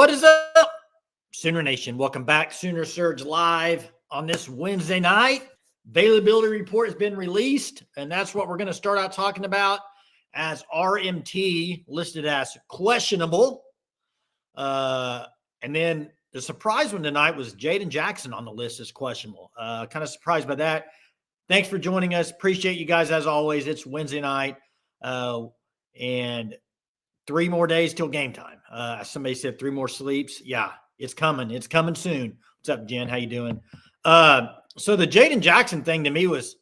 What is up, Sooner Nation? Welcome back, Sooner Surge Live on this Wednesday night. Availability report has been released, and that's what we're going to start out talking about as RMT listed as questionable. And then the surprise one tonight was Jaden Jackson on the list as questionable. Kind of surprised by that. Thanks for joining us. Appreciate you guys as always. It's Wednesday night, and 3 more days till game time. Somebody said 3 more sleeps. Yeah, it's coming. It's coming soon. What's up, Jen? How you doing? So the Jaden Jackson thing to me was,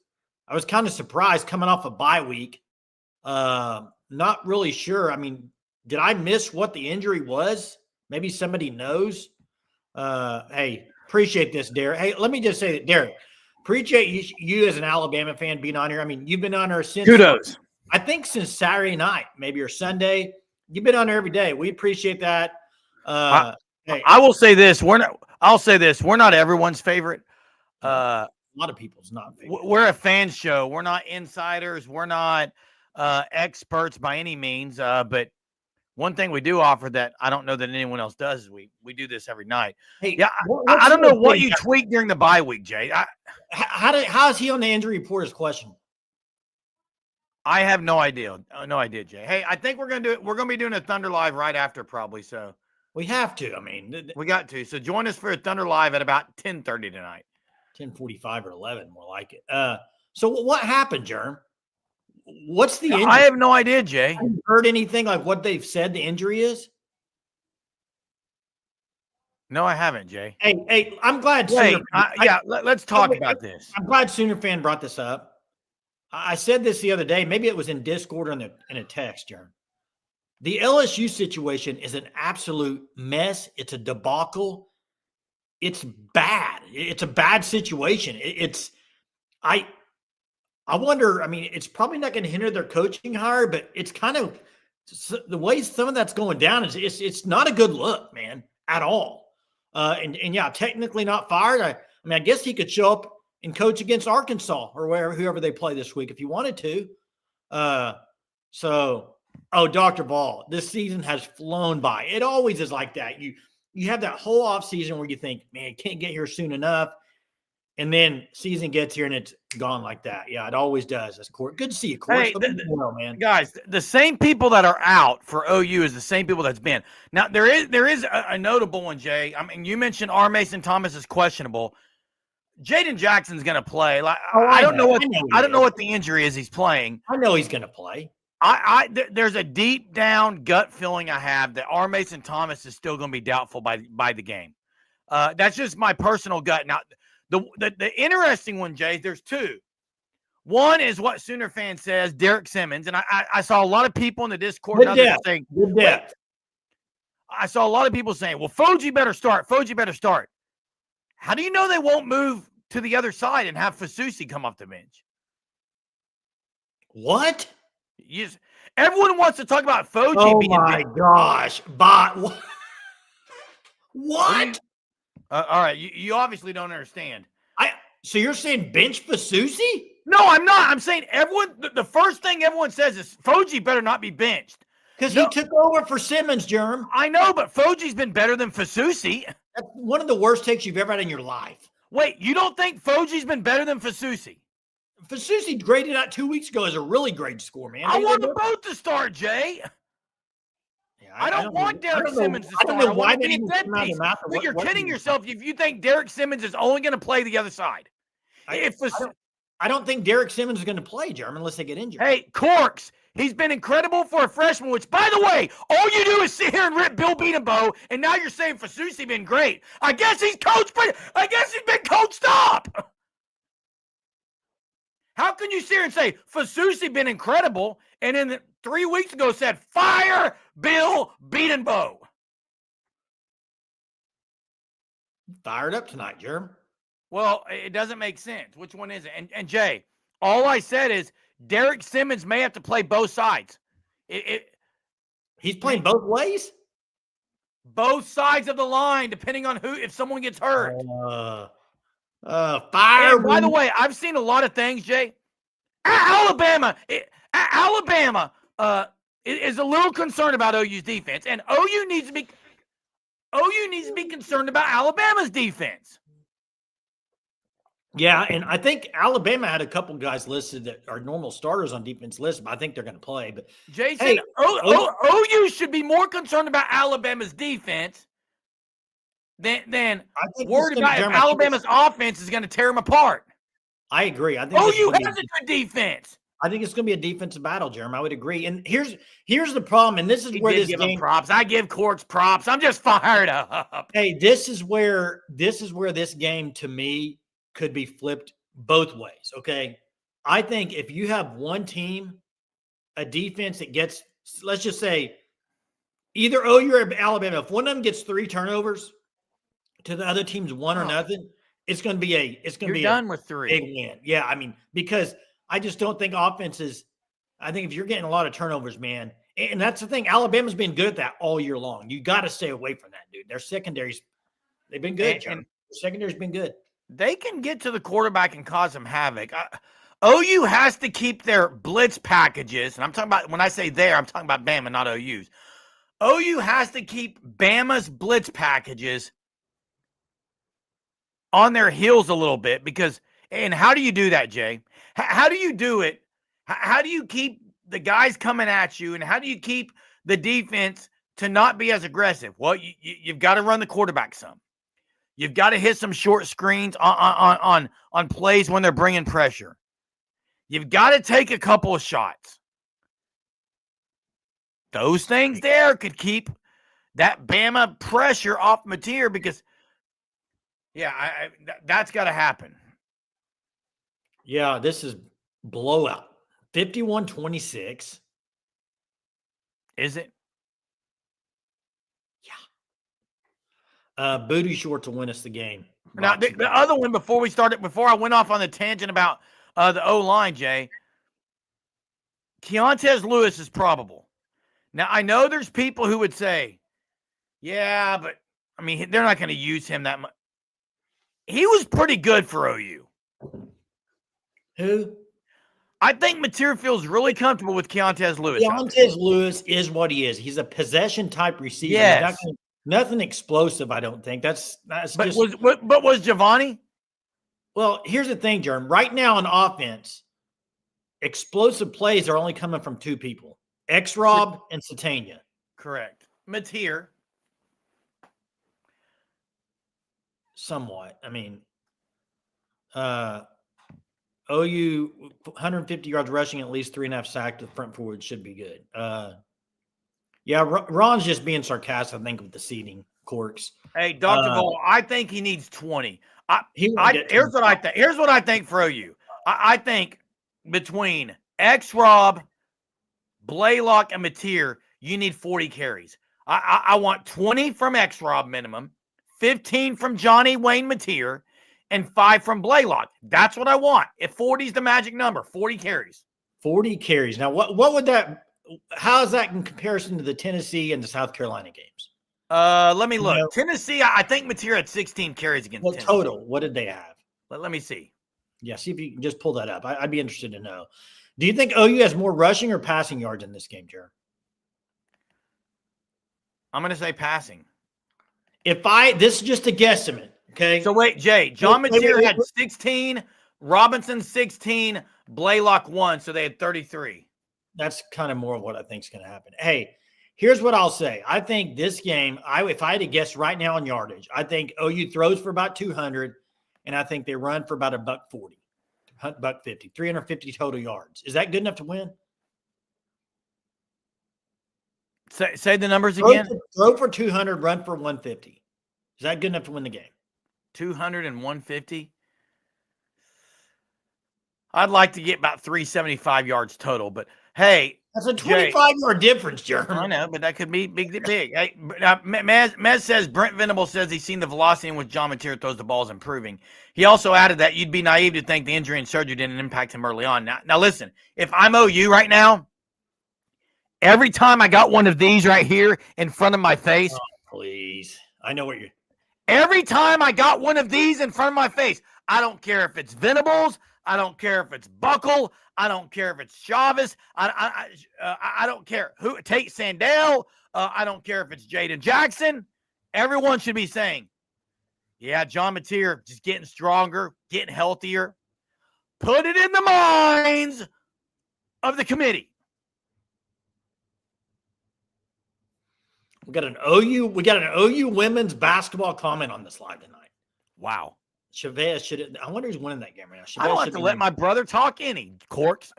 I was kind of surprised coming off a bye week. Not really sure. I mean, did I miss what the injury was? Maybe somebody knows. Hey, appreciate this, Derek. Hey, let me just say that, Derek, appreciate you as an Alabama fan being on here. I mean, you've been on here since, kudos. I think since Saturday night, maybe, or Sunday. You've been on there every day. We appreciate that. Hey, I will say this. I'll say this. We're not everyone's favorite. A lot of people's not favorite. We're a fan show. We're not insiders. We're not experts by any means. But one thing we do offer that I don't know that anyone else does is we do this every night. Hey, yeah, I don't know what you tweaked during the bye week, Jay. How is he on the injury report as questionable? I have no idea. No idea, Jay. Hey, I think we're going to do it. We're going to be doing a Thunder Live right after, probably. So we have to. I mean, we got to. So join us for a Thunder Live at about 10:30 tonight. 10:45 or 11, more like it. So what happened, Jerm? What's the injury? I have no idea, Jay. Have you heard anything like what they've said the injury is? No, I haven't, Jay. Hey, I'm glad. Let's talk about this. I'm glad Sooner fan brought this up. I said this the other day. Maybe it was in Discord or in a text, Jerm. The LSU situation is an absolute mess. It's a debacle. It's bad. It's a bad situation. I wonder, I mean, it's probably not going to hinder their coaching hire, but it's kind of the way some of that's going down is it's not a good look, man, at all. And yeah, technically not fired. I mean, I guess he could show up and coach against Arkansas or whoever they play this week if you wanted to. Dr. Ball, this season has flown by. It always is like that. You have that whole offseason where you think, man, it can't get here soon enough. And then season gets here and it's gone like that. Yeah, it always does. That's Court. Good to see you, Court. Hey, man. Guys, the same people that are out for OU is the same people that's been. Now, there is a notable one, Jay. I mean, you mentioned R. Mason Thomas is questionable. Jaden Jackson's going to play. Like, I don't know what the injury is he's playing. I know he's going to play. There's a deep down gut feeling I have that R. Mason Thomas is still going to be doubtful by the game. That's just my personal gut. Now, the interesting one, Jay, there's 2. One is what Sooner fan says, Derek Simmons, and I saw a lot of people in the Discord saying, I saw a lot of people saying, well, Foji better start. Foji better start. How do you know they won't move to the other side and have Fasusi come off the bench? What? Everyone wants to talk about Foji. Oh my gosh! What? All right, you obviously don't understand. So you're saying bench Fasusi? No, I'm not. I'm saying everyone. The first thing everyone says is Foji better not be benched because he took over for Simmons, Jerm. I know, but Foji's been better than Fasusi. That's one of the worst takes you've ever had in your life. Wait, you don't think Foji's been better than Fasusi? Fasusi graded out 2 weeks ago as a really great score, man. I want them both to start, Jay. Yeah, I don't want Derek Simmons to start. I don't know why they didn't come out of the mouth. Well, you're kidding yourself if you think Derek Simmons is only going to play the other side. I don't think Derek Simmons is going to play, Jerm, unless they get injured. Hey, Corks, he's been incredible for a freshman, which, by the way, all you do is sit here and rip Bill Beatenbow, and now you're saying Fasusi been great. I guess he's coached, but I guess he's been coached up. How can you sit here and say Fasusi been incredible, and then 3 weeks ago said, fire Bill Beatenbow? Fired up tonight, Jerm. Well, it doesn't make sense. Which one is it? And Jay, all I said is Derek Simmons may have to play both sides. He's playing both ways? Both sides of the line, depending on if someone gets hurt. Fire. And by the way, I've seen a lot of things, Jay. Alabama is a little concerned about OU's defense, and OU needs to be OU needs to be concerned about Alabama's defense. Yeah, and I think Alabama had a couple guys listed that are normal starters on defense list, but I think they're going to play. But Jason, hey, OU should be more concerned about Alabama's defense than I think worried about if Alabama's offense is going to tear them apart. I agree. I think OU has a good defense. I think it's going to be a defensive battle, Jeremy. I would agree. And here's the problem, and this is where this game props. I give Courts props. I'm just fired up. Hey, this is where this game to me could be flipped both ways. Okay, I think if you have one team, a defense that gets, let's just say, either OU or Alabama, if one of them gets 3 turnovers to the other team's 1 or nothing, it's going to be done with 3 big win. Yeah, I mean, because I just don't think offenses. I think if you're getting a lot of turnovers, man, and that's the thing, Alabama's been good at that all year long. You got to stay away from that, dude. Their secondaries, they've been good. And their secondary's been good. They can get to the quarterback and cause them havoc. OU has to keep their blitz packages, and I'm talking about, when I say there, I'm talking about Bama, not OU's. OU has to keep Bama's blitz packages on their heels a little bit because, and how do you do that, Jay? How do you do it? How do you keep the guys coming at you, and how do you keep the defense to not be as aggressive? Well, you've got to run the quarterback some. You've got to hit some short screens on plays when they're bringing pressure. You've got to take a couple of shots. Those things there could keep that Bama pressure off Mateer because, that's got to happen. Yeah, this is blowout. 51-26. Is it? Booty short to win us the game. Now, the other one before I went off on the tangent about the O-line, Jay, Keontez Lewis is probable. Now, I know there's people who would say, yeah, but, I mean, they're not going to use him that much. He was pretty good for OU. Who? I think Mateer feels really comfortable with Keontez Lewis. Keontez Lewis is what he is. He's a possession-type receiver. Yes. Nothing explosive, I don't think. But was Giovanni? Well, here's the thing, Jerm. Right now on offense, explosive plays are only coming from 2 people, X-Rob and Satania. Correct. Mateer. Somewhat. I mean, OU 150 yards rushing, at least 3.5 sacks. The front forward should be good. Ron's just being sarcastic, I think, with the seating Corks. Hey, Dr. Vol, I think he needs 20. Here's what I think for OU. I think between X-Rob, Blaylock, and Mateer, you need 40 carries. I want 20 from X-Rob minimum, 15 from Johnny Wayne Mateer, and 5 from Blaylock. That's what I want. If 40 is the magic number, 40 carries. 40 carries. Now, what would that – how is that in comparison to the Tennessee and the South Carolina games? Let me look. Tennessee, I think Mateer had 16 carries against Tennessee. Total, what did they have? Let me see. Yeah, see if you can just pull that up. I'd be interested to know. Do you think OU has more rushing or passing yards in this game, Jared? I'm going to say passing. This is just a guesstimate, okay? So wait, Jay, John Mateer had 16, Robinson 16, Blaylock 1, so they had 33. That's kind of more of what I think is going to happen. Hey, here's what I'll say. I think this game, if I had to guess right now on yardage, I think OU throws for about 200, and I think they run for about $140, $150, 350 total yards. Is that good enough to win? Say the numbers again. Throw for 200, run for 150. Is that good enough to win the game? 200 and 150. I'd like to get about 375 yards total, but hey, that's a 25-yard difference, Jeremy. I know, but that could be big. Hey, Mez says Brent Venable says he's seen the velocity in which John Mateer throws the ball is improving. He also added that you'd be naive to think the injury and surgery didn't impact him early on. Now listen, if I'm OU right now, every time I got one of these right here in front of my face, please, I know what you're. Every time I got one of these in front of my face, I don't care if it's Venables, I don't care if it's Buckle, I don't care if it's Chavez, I don't care who Tate Sandell, I don't care if it's Jaden Jackson. everyone should be saying, yeah, John Mateer just getting stronger, getting healthier. Put it in the minds of the committee. We got an OU women's basketball comment on this live tonight. Wow. Chavez should. I wonder who's winning that game right now. I don't have to let my brother talk any, Corks.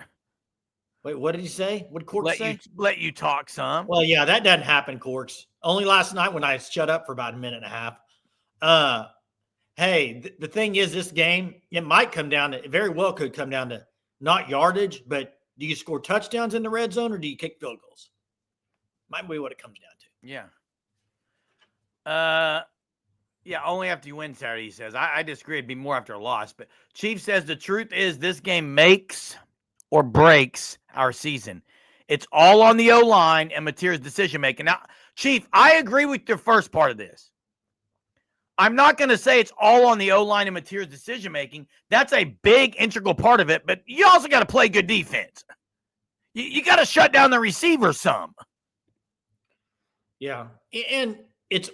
Wait, what did he say? What did Corks say? Let you talk some. Well, yeah, that doesn't happen, Corks. Only last night when I shut up for about a minute and a half. Hey, the thing is, this game, it might come down to, it very well could come down to not yardage, but do you score touchdowns in the red zone or do you kick field goals? Might be what it comes down to. Yeah. Yeah, only after you win Saturday, he says. I disagree. It'd be more after a loss. But Chief says the truth is this game makes or breaks our season. It's all on the O-line and Mateer's decision-making. Now, Chief, I agree with your first part of this. I'm not going to say it's all on the O-line and Mateer's decision-making. That's a big, integral part of it. But you also got to play good defense. You got to shut down the receiver some. Yeah, and it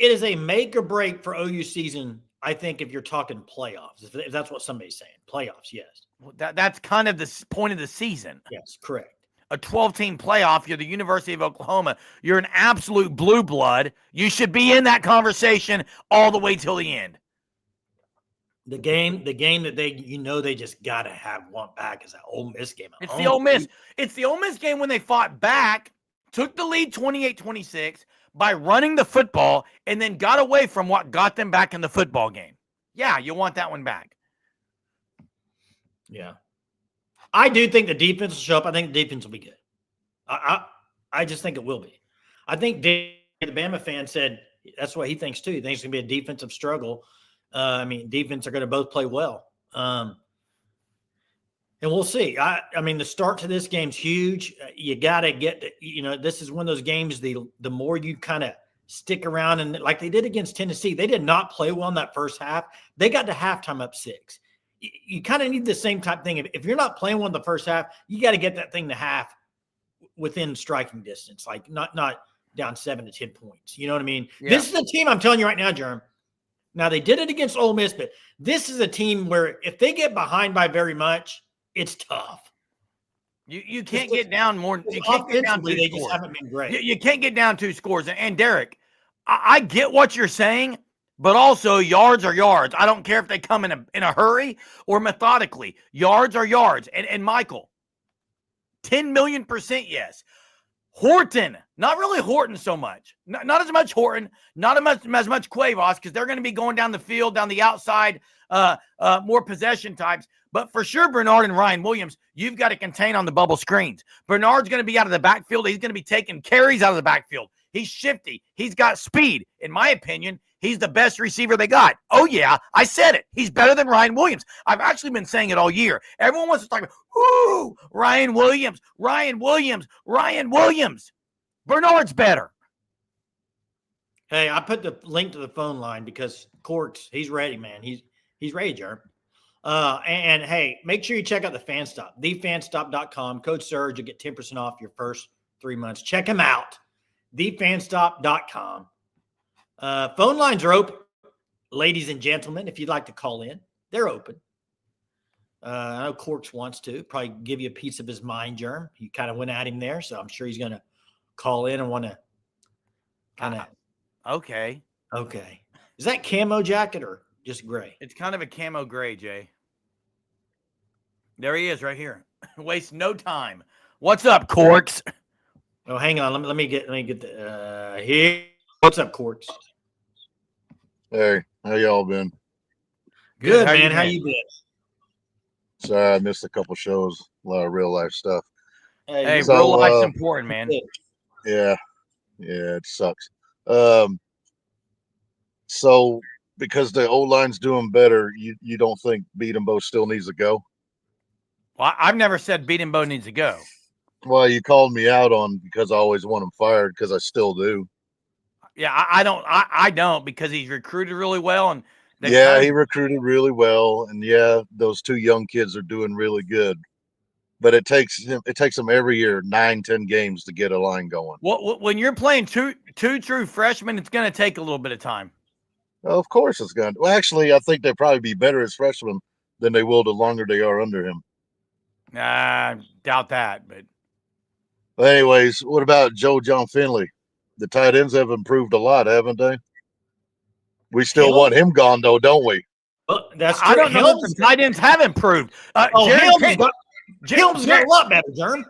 is a make or break for OU season, I think, if you're talking playoffs. If that's what somebody's saying. Playoffs, yes. Well, that's kind of the point of the season. Yes, correct. A 12-team playoff. You're the University of Oklahoma. You're an absolute blue blood. You should be in that conversation all the way till the end. The game that they just got to have one back is that Ole Miss game. It's the Ole Miss. It's the Ole Miss game when they fought back, took the lead 28-26 by running the football, and then got away from what got them back in the football game. Yeah, you want that one back. Yeah. I do think the defense will show up. I think the defense will be good. I just think it will be. I think Dave, the Bama fan, said that's what he thinks too. He thinks it's going to be a defensive struggle. Defense are going to both play well. And we'll see. I mean, the start to this game's huge. You got to get, this is one of those games, the more you kind of stick around, and like they did against Tennessee, they did not play well in that first half. They got to halftime up 6. You kind of need the same type thing. If you're not playing well in the first half, you got to get that thing to half within striking distance, like not down 7 to 10 points. You know what I mean? Yeah. This is a team, I'm telling you right now, Jerm. Now, they did it against Ole Miss, but this is a team where if they get behind by very much, it's tough. You can't get down more. You can't get down 2 scores. They just haven't been great. You can't get down 2 scores. And Derek, I get what you're saying, but also yards are yards. I don't care if they come in a hurry or methodically. Yards are yards. And Michael, 10 million % yes. Horton, not really Horton so much. Not as much Horton, not as much Cuevas, because they're going to be going down the field, down the outside, more possession types. But for sure, Bernard and Ryan Williams, you've got to contain on the bubble screens. Bernard's going to be out of the backfield. He's going to be taking carries out of the backfield. He's shifty. He's got speed. In my opinion, he's the best receiver they got. Oh, yeah, I said it. He's better than Ryan Williams. I've actually been saying it all year. Everyone wants to talk about, ooh, Ryan Williams. Bernard's better. Hey, I put the link to the phone line because Corks, he's ready, man. He's ready, Jerm. And hey, make sure you check out the FanStop, thefanstop.com. Code Surge, you'll get 10% off your first 3 months. Check them out, thefanstop.com. Phone lines are open, ladies and gentlemen. If you'd like to call in, they're open. I know Corks wants to probably give you a piece of his mind, Jerm. You kind of went at him there, so I'm sure he's going to call in and want to kind of. Okay. Is that camo jacket or just gray? It's kind of a camo gray, Jay. There he is right here. Waste no time. What's up, Corks? Oh, hang on. Let me get the here. What's up, Corks? Hey, how y'all been? Good, man. How you been? Sorry, I missed a couple shows. A lot of real life stuff. Hey, so, real life's important, man. Yeah, it sucks. So because the O-line's doing better, you don't think Beatenbow still needs to go? Well, I've never said Beatenbow needs to go. Well, you called me out on because I always want him fired, because I still do. Yeah, I don't because he's recruited really well, and he recruited really well, and yeah, those 2 young kids are doing really good. but it takes him every year 9-10 games to get a line going. Well, when you're playing two true freshmen, it's going to take a little bit of time. Well, of course it's going to. Well, actually, I think they'll probably be better as freshmen than they will the longer they are under him. Doubt that, but. But anyways, what about John Finley? The tight ends have improved a lot, haven't they? We still Hill? want him gone, though, don't we? Well, that's I true. don't know if the tight ends have improved. Helms got a lot better, Germ.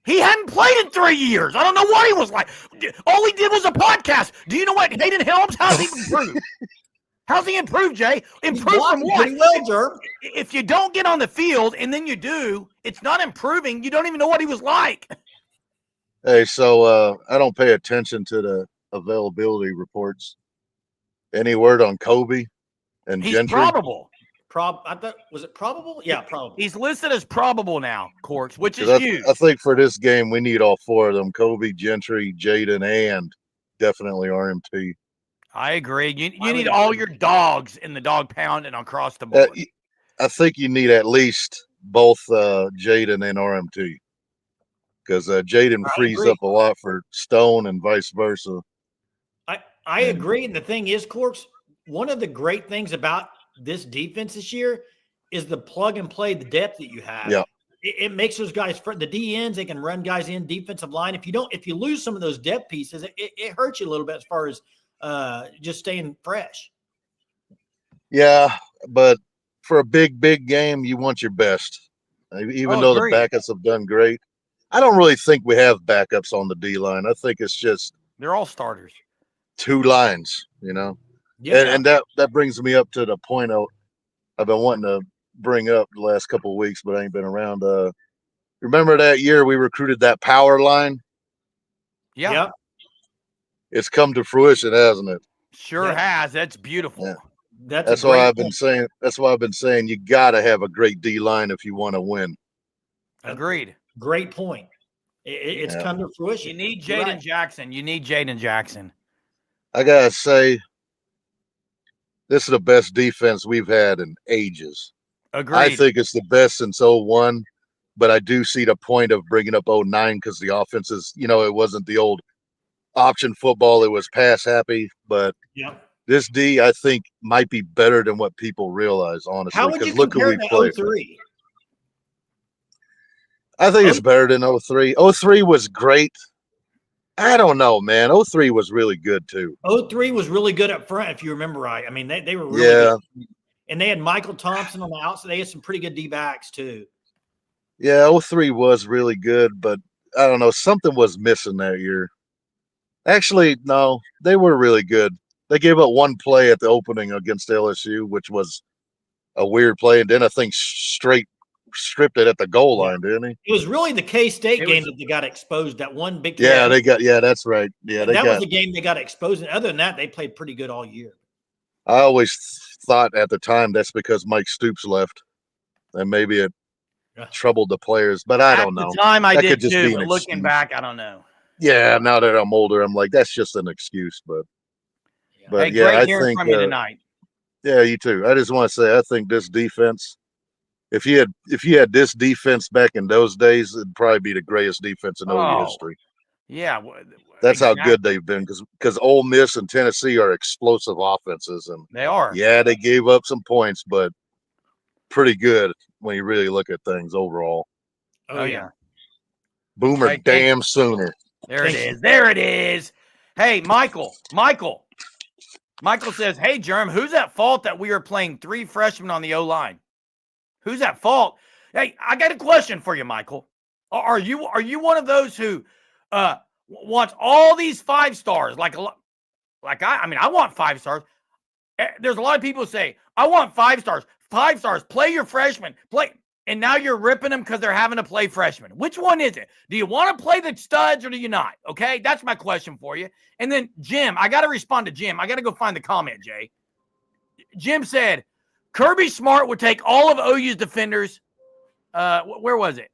He hadn't played in 3 years. I don't know what he was like. All he did was a podcast. Do you know what Hayden Helms? How's he improved? How's he improved, Jay? Improved from what? Pretty well, Germ. If you don't get on the field and then you do, it's not improving. You don't even know what he was like. Hey, so I don't pay attention to the availability reports. Any word on Kobe and He's Gentry? probable. I thought, was it probable? Yeah, probable. He's listed as probable now, Courts, which is 'Cause huge. I think for this game, we need all four of them: Kobe, Gentry, Jaden, and definitely RMT. I agree. You I need would all agree. your dogs in the dog pound and across the board. I think you need at least both Jaden and RMT, because Jaden I frees agree. up a lot for Stone and vice versa. I agree. And the thing is, Corks, one of the great things about this defense this year is the plug and play, the depth that you have. Yeah. It makes those guys, for the DNs, they can run guys in defensive line. If you lose some of those depth pieces, it hurts you a little bit as far as just staying fresh. Yeah, but for a big game, you want your best. Even though agreed. the backups have done great, I don't really think we have backups on the D line. I think it's just They're all starters. two lines, you know. Yeah. And that brings me up to the point I've been wanting to bring up the last couple of weeks, but I ain't been around. Remember that year we recruited that power line? Yeah, Yep. It's come to fruition, hasn't it? sure Yeah. has. That's beautiful. Yeah. That's That's why I've been saying. That's why I've been saying you got to have a great D line if you want to win. Agreed. Great point. It's Yeah. come to fruition. You need You're Jaden right. Jackson. You need Jaden Jackson. I gotta say, this is the best defense we've had in ages. Agreed. I think it's the best since 01, but I do see the point of bringing up 09 because the offense is, it wasn't the old option football. It was pass happy, but Yep. this D, I think, might be better than what people realize, honestly. How would you Because look who compare we to play. 03? I think it's better than 03. 03 was great. I don't know, man. 03 was really good too. 03 was really good up front, if you remember right. I mean, they were really Yeah. good. And they had Michael Thompson on the outside. They had some pretty good D-backs too. Yeah, 03 was really good, but I don't know. Something was missing that year. Actually, no, they were really good. They gave up one play at the opening against LSU, which was a weird play, and then I think straight stripped it at the goal line, didn't he? It was really the K-State It game was- that they got exposed. That one big. Yeah, that's right. Yeah, that was the game they got exposed. And other than that, they played pretty good all year. I always thought at the time that's because Mike Stoops left, and maybe it Yeah. troubled the players, but I don't know. At the time, I That did could just too. be an But looking excuse. back, I don't know. Yeah, now that I'm older, I'm like, that's just an excuse. But Hey, yeah, great I hearing think from you tonight. yeah, you too. I just want to say I think this defense, if you had this defense back in those days, it'd probably be the greatest defense in OU Oh, history. Yeah, That's how exactly. good they've been because Ole Miss and Tennessee are explosive offenses, and They are. yeah, they gave up some points, but pretty good when you really look at things overall. Oh, yeah. Boomer Hey, damn Sooner. There it Thank is. There it is. Hey, Michael says, "Hey, Germ, who's at fault that we are playing 3 freshmen on the O-line? Who's at fault?" Hey, I got a question for you, Michael. Are you one of those who wants all these 5 stars? I want 5 stars. There's a lot of people who say, "I want 5 stars. 5 stars. Play your freshmen. Play." And now you're ripping them because they're having to play freshmen. Which one is it? Do you want to play the studs or do you not? Okay, that's my question for you. And then Jim, I got to respond to Jim. I got to go find the comment, Jay. Jim said, Kirby Smart would take all of OU's defenders. Where was it?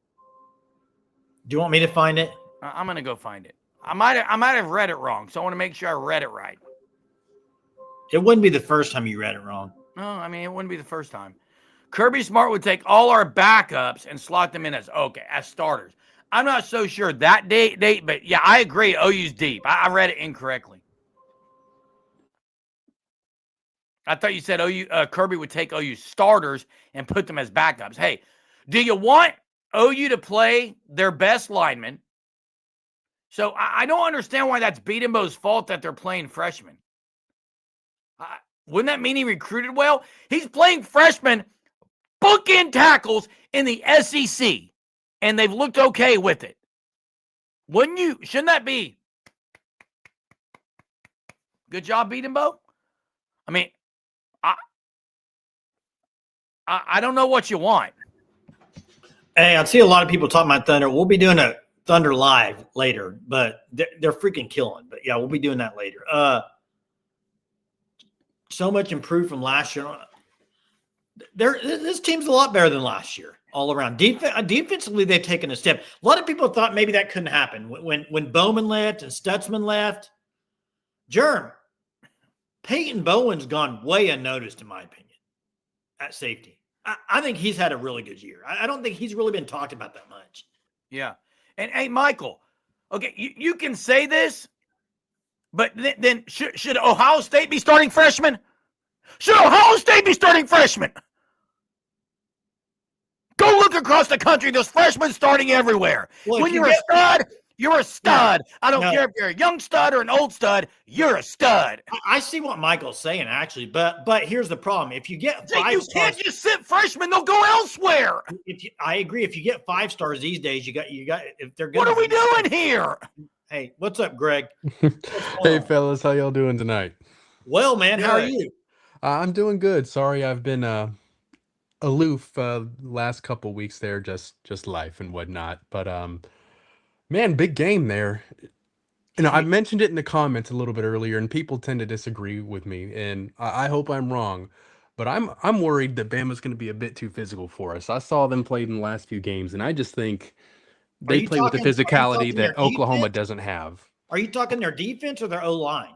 Do you want me to find it? I'm going to go find it. I might have read it wrong, so I want to make sure I read it right. It wouldn't be the first time you read it wrong. No, I mean, it wouldn't be the first time. Kirby Smart would take all our backups and slot them in as starters. I'm not so sure that date, but yeah, I agree. OU's deep. I read it incorrectly. I thought you said Kirby would take OU starters and put them as backups. Hey, do you want OU to play their best linemen? So I don't understand why that's Beatenbo's fault that they're playing freshmen. Wouldn't that mean he recruited well? He's playing freshmen bookend tackles in the SEC, and they've looked okay with it. Shouldn't that be? Good job, Beatenbo. I mean, I don't know what you want. Hey, I see a lot of people talking about Thunder. We'll be doing a Thunder Live later, but they're freaking killing. But yeah, we'll be doing that later. So much improved from last year. This team's a lot better than last year all around. Defensively, they've taken a step. A lot of people thought maybe that couldn't happen when Bowman left and Stutzman left. Peyton Bowen's gone way unnoticed, in my opinion, at safety. I think he's had a really good year. I don't think he's really been talked about that much. Yeah. And, hey, Michael, okay, you can say this, but then should Ohio State be starting freshmen? Should Ohio State be starting freshmen? Go look across the country. There's freshmen starting everywhere. Well, when you're a stud, you're a stud. I don't care if you're a young stud or an old stud. You're a stud. I see what Michael's saying, actually, but here's the problem. If you get five you stars, can't just sit freshmen. They'll go elsewhere. I agree. If you get 5 stars these days, you got. If they're What are we doing here? Hey, what's up, Greg? Hey, fellas, how y'all doing tonight? Well, man, how are Good. you? I'm doing good. Sorry, I've been aloof last couple weeks there, just life and whatnot. But man, big game there. I mentioned it in the comments a little bit earlier, and people tend to disagree with me, and I hope I'm wrong. But I'm worried that Bama's going to be a bit too physical for us. I saw them played in the last few games, and I just think they play with the physicality that Oklahoma doesn't have. Are you talking their defense or their O-line?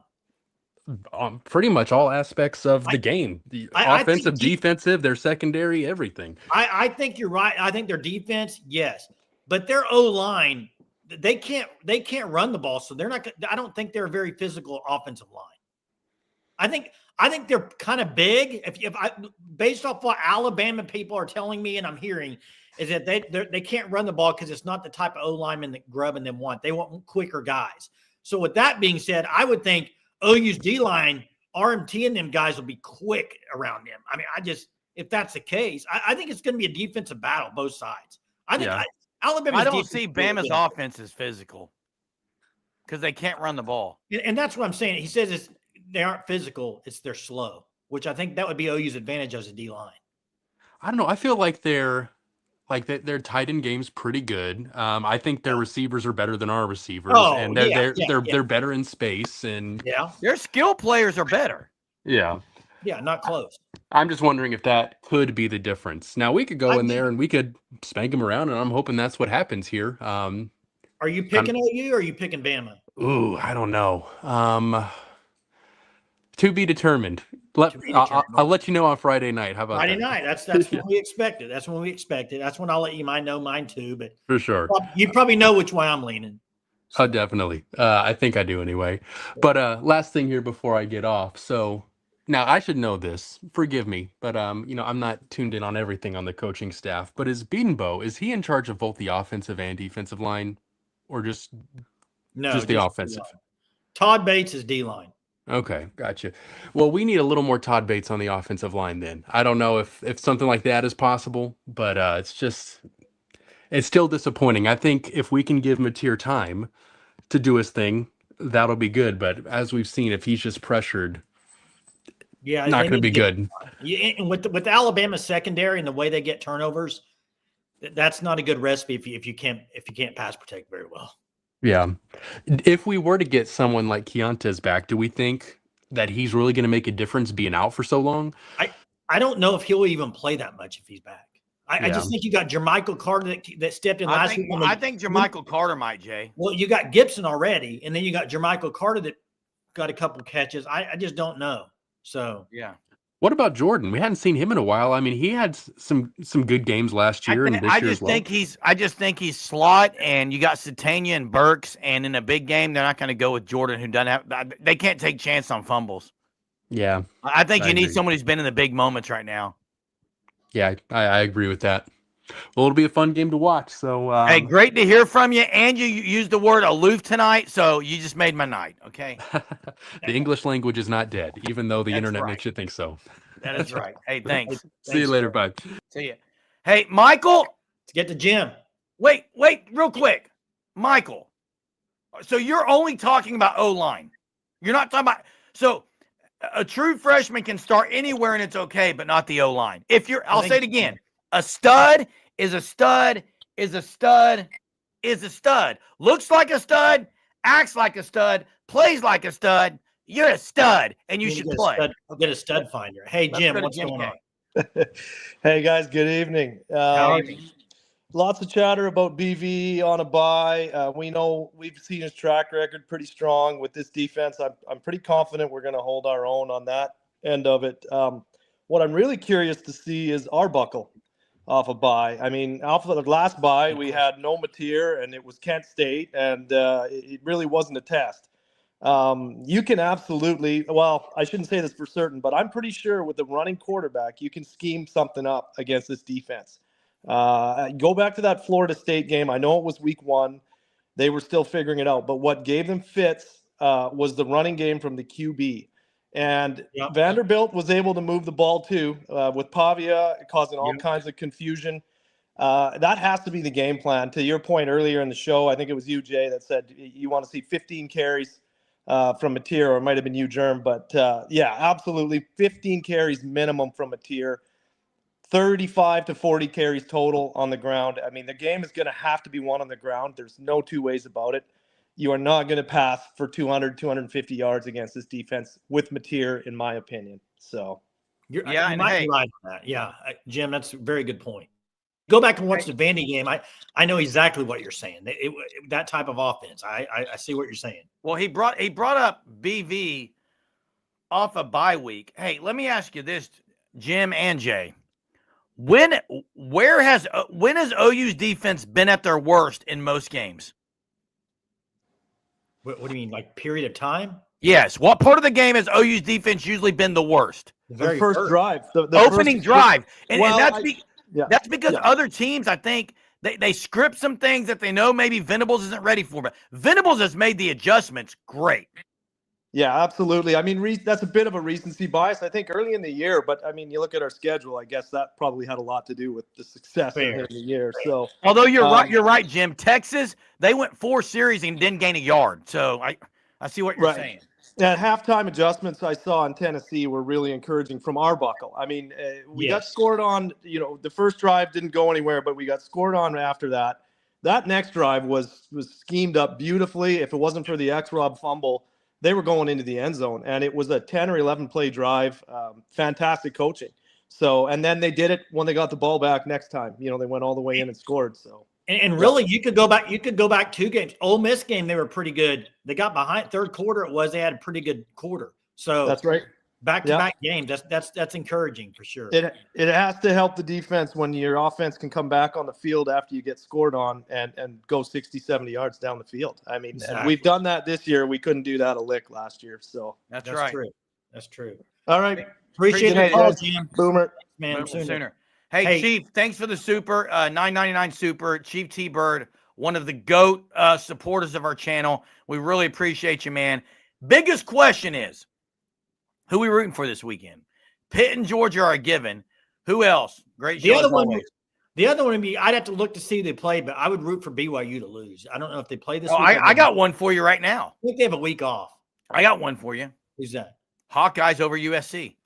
Pretty much all aspects of the game. The offensive, defensive, their secondary, everything. I think you're right. I think their defense, yes. But their O-line, they can't run the ball, so they're not. I don't think they're a very physical offensive line. I think they're kind of big. Based off what Alabama people are telling me and I'm hearing, is that they can't run the ball because it's not the type of O-lineman that Grubb and them want. They want quicker guys. So with that being said, I would think OU's D-line, RMT and them guys will be quick around them. I mean, if that's the case, I think it's going to be a defensive battle, both sides. I think Alabama. I don't see Bama's offense as physical because they can't run the ball. And that's what I'm saying. He says they aren't physical, they're slow, which I think that would be OU's advantage as a D-line. I don't know. I feel like their tight end game's pretty good. I think their receivers are better than our receivers, and they're better in space, and their skill players are better. Yeah, not close. I'm just wondering if that could be the difference. Now we could go in there and we could spank them around, and I'm hoping that's what happens here. Are you picking OU or are you picking Bama? Ooh, I don't know. To be determined. I'll let you know on Friday night. How about Friday night? That's when we expect it. That's when we expect it. That's when I'll let you know mine too. But for sure, you probably know which way I'm leaning. Oh, definitely. I think I do anyway. But last thing here before I get off. So now I should know this. Forgive me, but I'm not tuned in on everything on the coaching staff. But is he in charge of both the offensive and defensive line, or just the offensive? Todd Bates is D-line. Okay, gotcha. Well, we need a little more Todd Bates on the offensive line then. I don't know if something like that is possible, but it's still disappointing. I think if we can give Mateer time to do his thing, that'll be good. But as we've seen, if he's just pressured, not going to be good. Yeah, and with Alabama's secondary and the way they get turnovers, that's not a good recipe if you can't pass protect very well. Yeah. If we were to get someone like Keontae's back, do we think that he's really going to make a difference being out for so long? I don't know if he'll even play that much if he's back. I just think you got Jermichael Carter that stepped in last week. I think Jermichael Carter might, Jay. Well, you got Gibson already, and then you got Jermichael Carter that got a couple catches. I just don't know. So yeah. What about Jordan? We hadn't seen him in a while. I mean, he had some good games last year and this I year just as well. I just think he's slot, and you got Satania and Burks, and in a big game, they're not going to go with Jordan, who doesn't have. They can't take chance on fumbles. Yeah, I think I you need agree. someone who's been in the big moments right now. yeah, I agree with that. Well, it'll be a fun game to watch. So, Hey, great to hear from you. And you used the word aloof tonight, so you just made my night. Okay, the English language is not dead, even though the That's internet right. makes you think so. that is right. Hey, thanks. See you later. Bye. See ya. Hey, Michael. Let's get to Jim. Wait, real quick, Michael. So you're only talking about O-line. You're not talking about. So a true freshman can start anywhere and it's okay, but not the O-line. I'll say it again. A stud is a stud is a stud is a stud. Looks like a stud, acts like a stud, plays like a stud. You're a stud, and you should play. I'll get a stud finder. Hey, Let's Jim, go to what's Jim going K. on? Hey guys, good evening. Lots of chatter about BV on a bye. We know we've seen his track record pretty strong with this defense. I'm pretty confident we're going to hold our own on that end of it. What I'm really curious to see is Arbuckle off a bye. I mean, off of the last bye, we had no Mateer, and it was Kent State, and it really wasn't a test. You can absolutely, well, I shouldn't say this for certain, but I'm pretty sure with the running quarterback, you can scheme something up against this defense. Go back to that Florida State game. I know it was week 1. They were still figuring it out, but what gave them fits was the running game from the QB. And Vanderbilt was able to move the ball too, with Pavia causing all kinds of confusion. That has to be the game plan. To your point earlier in the show, I think it was you, Jay, that said you want to see 15 carries from Mateer, or it might have been you, Germ. But yeah, absolutely 15 carries minimum from Mateer, 35 to 40 carries total on the ground. I mean, the game is going to have to be won on the ground. There's no two ways about it. You are not going to pass for 200, 250 yards against this defense with Mateer, in my opinion. So, you might be right on that. Yeah, Jim, that's a very good point. Go back and watch the Vandy game. I know exactly what you're saying. That type of offense. I see what you're saying. Well, he brought up BV off a bye week. Hey, let me ask you this, Jim and Jay. When has OU's defense been at their worst in most games? What do you mean, like period of time? Yes. What part of the game has OU's defense usually been the worst? The first drive. The opening drive. And well, that's because other teams, I think, they script some things that they know maybe Venables isn't ready for. But Venables has made the adjustments great. Yeah, absolutely. I mean, that's a bit of a recency bias, I think, early in the year. But, I mean, you look at our schedule, I guess that probably had a lot to do with the success in the year. So, although you're right, Jim. Texas, they went 4 series and didn't gain a yard. So I see what you're saying. And halftime adjustments I saw in Tennessee were really encouraging from Arbuckle. I mean, we got scored on, the first drive didn't go anywhere, but we got scored on after that. That next drive was schemed up beautifully. If it wasn't for the X-Rob fumble, they were going into the end zone, and it was a 10 or 11 play drive. Fantastic coaching. So, and then they did it when they got the ball back next time. They went all the way in and scored. So, and really, you could go back 2 games. Ole Miss game, they were pretty good. They got behind third quarter. They had a pretty good quarter. So that's right. Back-to-back games. That's encouraging for sure. It has to help the defense when your offense can come back on the field after you get scored on and go 60, 70 yards down the field. I mean, and we've done that this year. We couldn't do that a lick last year. So that's right. True. That's true. All right. Appreciate the call, Jim. Boomer. Man, sooner. Hey, Chief, thanks for the super, $9.99 super. Chief T-Bird, one of the GOAT supporters of our channel. We really appreciate you, man. Biggest question is, who are we rooting for this weekend? Pitt and Georgia are a given. Who else? Great show. The other one would be, I'd have to look to see who they play, but I would root for BYU to lose. I don't know if they play this week. I got one for you right now. I think they have a week off. I got one for you. Who's that? Hawkeyes over USC.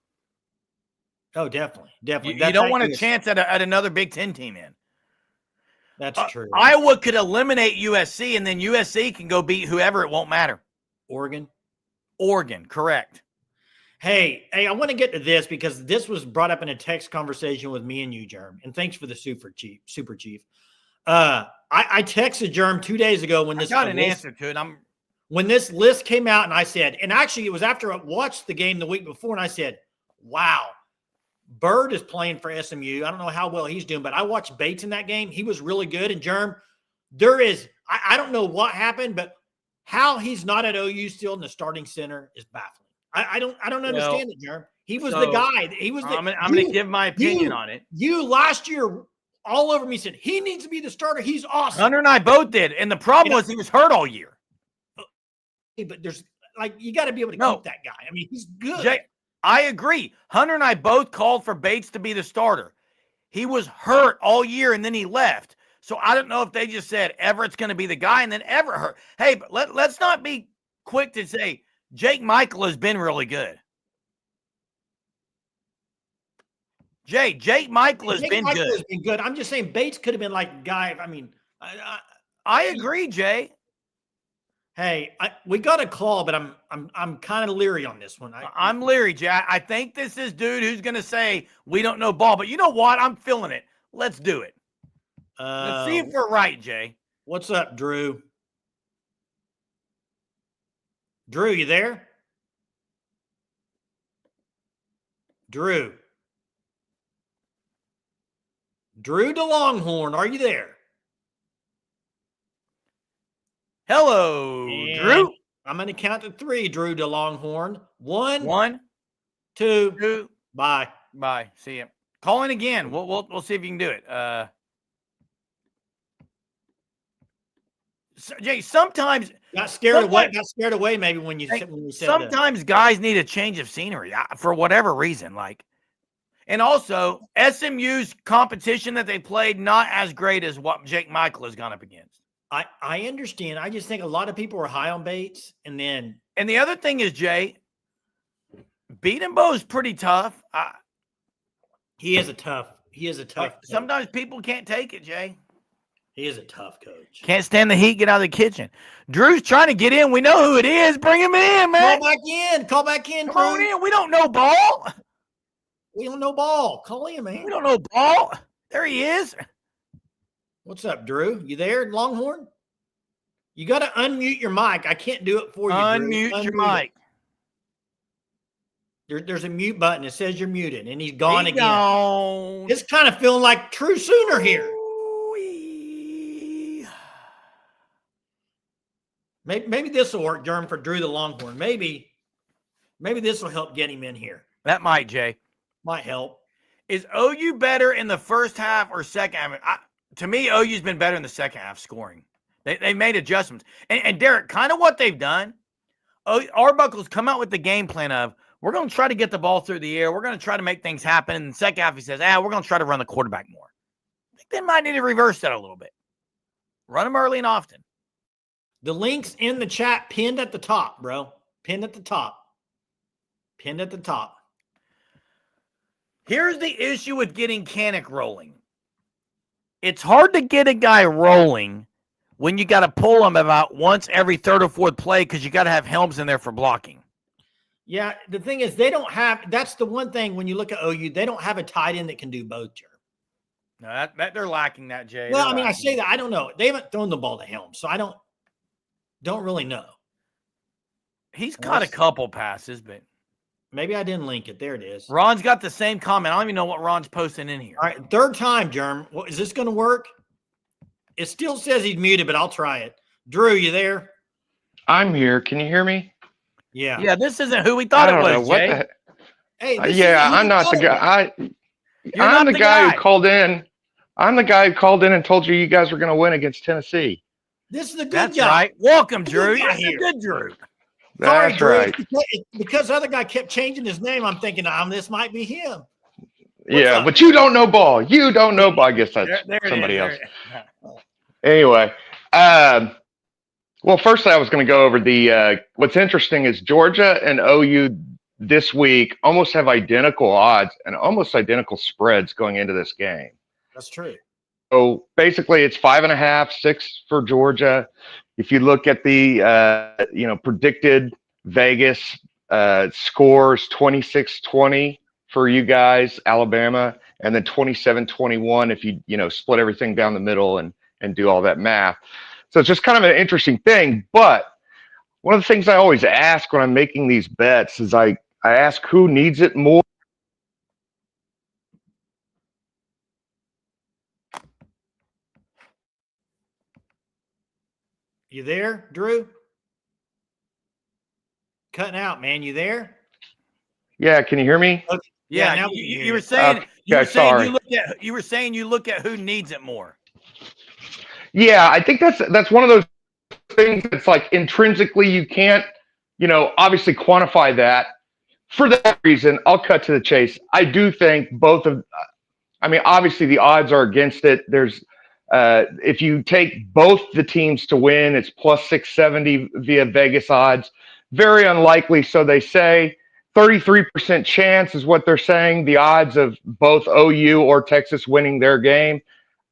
Oh, definitely. You don't want a chance at another Big Ten team in. That's true. Iowa could eliminate USC, and then USC can go beat whoever. It won't matter. Oregon, correct. Hey, I want to get to this because this was brought up in a text conversation with me and you, Germ. And thanks for the super chief. I texted Germ 2 days ago when this answer to it. When this list came out, and I said, and actually it was after I watched the game the week before, and I said, wow, Bird is playing for SMU. I don't know how well he's doing, but I watched Bates in that game. He was really good. And Germ, I don't know what happened, but how he's not at OU still in the starting center is baffling. I don't understand it, Germ. He was the guy. He was the. I'm going to give my opinion on it. You last year all over me said he needs to be the starter. He's awesome. Hunter and I both did, and the problem was he was hurt all year. But there's you got to be able to keep that guy. I mean, he's good. Jay, I agree. Hunter and I both called for Bates to be the starter. He was hurt all year, and then he left. So I don't know if they just said Everett's going to be the guy, and then Everett hurt. Hey, but let's not be quick to say Jake Michael has been really good. Jake Michael has been good. I'm just saying Bates could have been like a guy. I mean, I agree, Jay. Hey, we got a call, but I'm kind of leery on this one. I'm leery, Jay. I think this is dude who's going to say we don't know ball, but you know what? I'm feeling it. Let's do it. Let's see if we're right, Jay. What's up, Drew? Drew, you there? Drew DeLonghorn, are you there? Hello, And Drew. I'm going to count to 3, Drew DeLonghorn. 1, 1, 2, 2. Bye. Bye. See you. Call in again. We'll see if you can do it. Jay, sometimes got scared away maybe when you said sometimes guys need a change of scenery for whatever reason. And also SMU's competition that they played not as great as what Jake Michael has gone up against. I understand. I just think a lot of people are high on Bates, and the other thing is, Jay, Beatenbow is pretty tough. He is a tough. Sometimes people can't take it, Jay. He is a tough coach. Can't stand the heat. Get out of the kitchen. Drew's trying to get in. We know who it is. Bring him in, man. Call back in. Come on in. We don't know ball. We don't know ball. Call in, man. We don't know ball. There he is. What's up, Drew? You there, Longhorn? You got to unmute your mic. I can't do it for you. Unmute your mic. There's a mute button. It says you're muted, and he's gone again. Gone. It's kind of feeling like true Sooner here. Maybe this will work, Germ, for Drew the Longhorn. Maybe this will help get him in here. That might, Jay. Might help. Is OU better in the first half or second half? To me, OU's been better in the second half scoring. They made adjustments. And Derek, kind of what they've done, Arbuckle's come out with the game plan of, we're going to try to get the ball through the air. We're going to try to make things happen. And in the second half, he says, we're going to try to run the quarterback more. I think they might need to reverse that a little bit. Run them early and often. The link's in the chat, pinned at the top, bro. Pinned at the top. Pinned at the top. Here's the issue with getting Kanak rolling. It's hard to get a guy rolling when you got to pull him about once every third or fourth play because you got to have Helms in there for blocking. Yeah, the thing is, they don't have – that's the one thing when you look at OU, they don't have a tight end that can do both, Jerry. No, that they're lacking that, Jay. Well, I mean, I say that. I don't know. They haven't thrown the ball to Helms, so I don't really know. He's caught a couple passes, but maybe I didn't link it. There it is. Ron's got the same comment. I don't even know what Ron's posting in here. All right, third time, Germ. Is this going to work? It still says he's muted, but I'll try it. Drew, you there? I'm here. Can you hear me? Yeah. Yeah, this isn't who we thought it was, Jay. Hey, yeah, I'm not the guy. I'm the guy who called in. I'm the guy who called in and told you guys were going to win against Tennessee. This is the good That's guy. Right. Welcome, Drew. You're You're good, Drew. Sorry, That's Drew. right. Because the other guy kept changing his name, I'm thinking, this might be him. Yeah, up? but you don't know ball. You don't know ball. I guess that's somebody else. Anyway, well, first I was going to go over the what's interesting is Georgia and OU this week almost have identical odds and almost identical spreads going into this game. That's true. So basically it's 5.5, 6 for Georgia. If you look at the predicted Vegas scores, 26-20 for you guys, Alabama, and then 27-21 if you split everything down the middle and do all that math. So it's just kind of an interesting thing. But one of the things I always ask when I'm making these bets is I ask who needs it more. You there, Drew? Cutting out, man. You there? Yeah, can you hear me? Okay. Yeah, now we can you, hear you were you. saying sorry. you were saying you look at who needs it more. Yeah, I think that's one of those things that's like intrinsically you can't, obviously quantify that. For that reason, I'll cut to the chase. I do think obviously the odds are against it. There's if you take both the teams to win, it's plus 670 via Vegas odds. Very unlikely, so they say. 33% chance is what they're saying, the odds of both OU or Texas winning their game.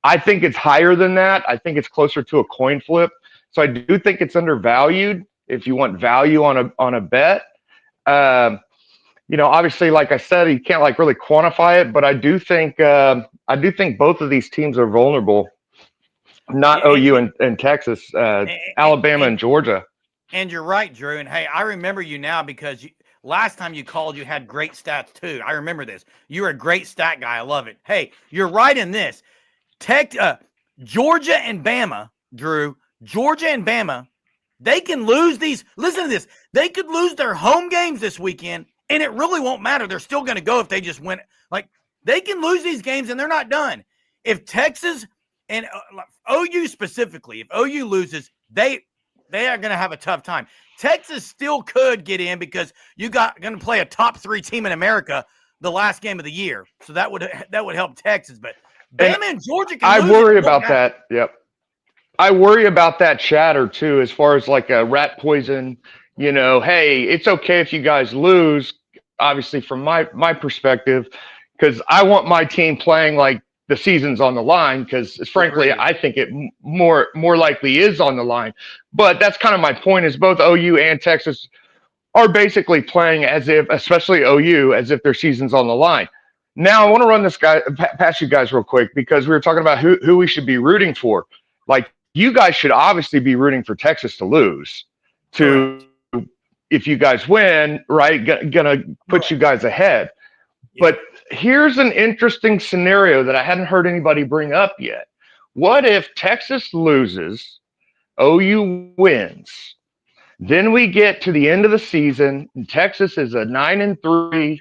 I think it's higher than that. I think it's closer to a coin flip. So I do think it's undervalued if you want value on a bet. Obviously, like I said, you can't really quantify it, but I do think both of these teams are vulnerable. Not OU and Texas, Alabama and Georgia. And you're right, Drew. And hey, I remember you now because last time you called, you had great stats too. I remember this. You're a great stat guy. I love it. Hey, you're right in this. Georgia and Bama, Drew. Georgia and Bama, they can lose these. Listen to this. They could lose their home games this weekend, and it really won't matter. They're still going to go if they just win. Like, they can lose these games, and they're not done. If Texas and OU specifically, if OU loses, they are going to have a tough time. Texas still could get in because you going to play a top 3 team in America the last game of the year, so that would help Texas. But Bama and Georgia can I lose worry about that. Yep, I worry about that chatter too, as far as like a rat poison. Hey, it's okay if you guys lose. Obviously, from my perspective, because I want my team playing like the season's on the line, because frankly, I think it more likely is on the line. But that's kind of my point, is both OU and Texas are basically playing as if, especially OU, as if their season's on the line. Now, I want to run this guy past you guys real quick, because we were talking about who we should be rooting for. Like, you guys should obviously be rooting for Texas to lose. If you guys win, right, gonna put you guys ahead. But here's an interesting scenario that I hadn't heard anybody bring up yet. What if Texas loses, OU wins? Then we get to the end of the season, and Texas is a 9-3,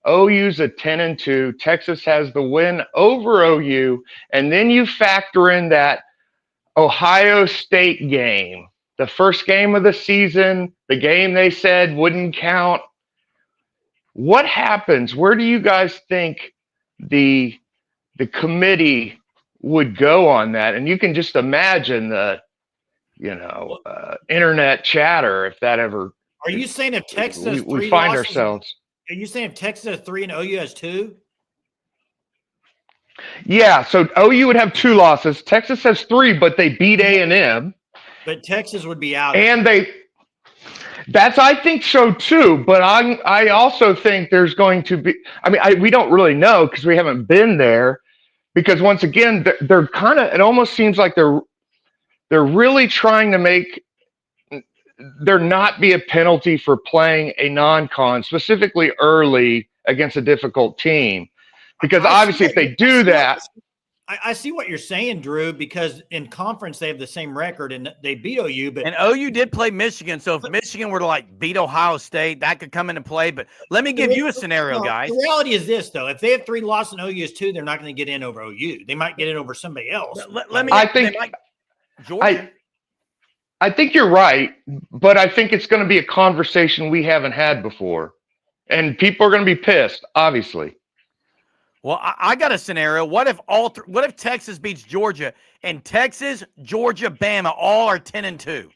OU's a 10-2. Texas has the win over OU, and then you factor in that Ohio State game, the first game of the season, the game they said wouldn't count. What happens? Where do you guys think the committee would go on that? And you can just imagine the internet chatter if that ever. Are you saying if Texas has we 3 find losses, ourselels? Are you saying if Texas has 3 and OU has 2? Yeah. So OU would have 2 losses. Texas has 3, but they beat A&M. But Texas would be out. And I think so too, but I also think there's going to be, we don't really know because we haven't been there, because once again, they're kind of, it almost seems like they're really trying to make there not be a penalty for playing a non-con, specifically early against a difficult team. Because obviously if they do that. I see what you're saying, Drew, because in conference they have the same record and they beat OU. And OU did play Michigan, so if Michigan were to beat Ohio State, that could come into play. But let me give you a scenario, guys. The reality is this, though: if they have 3 losses and OU is 2, they're not going to get in over OU. They might get in over somebody else. Georgia. I think you're right, but I think it's going to be a conversation we haven't had before, and people are going to be pissed, obviously. Well, I got a scenario. What if Texas beats Georgia and Texas, Georgia, Bama all are 10-2?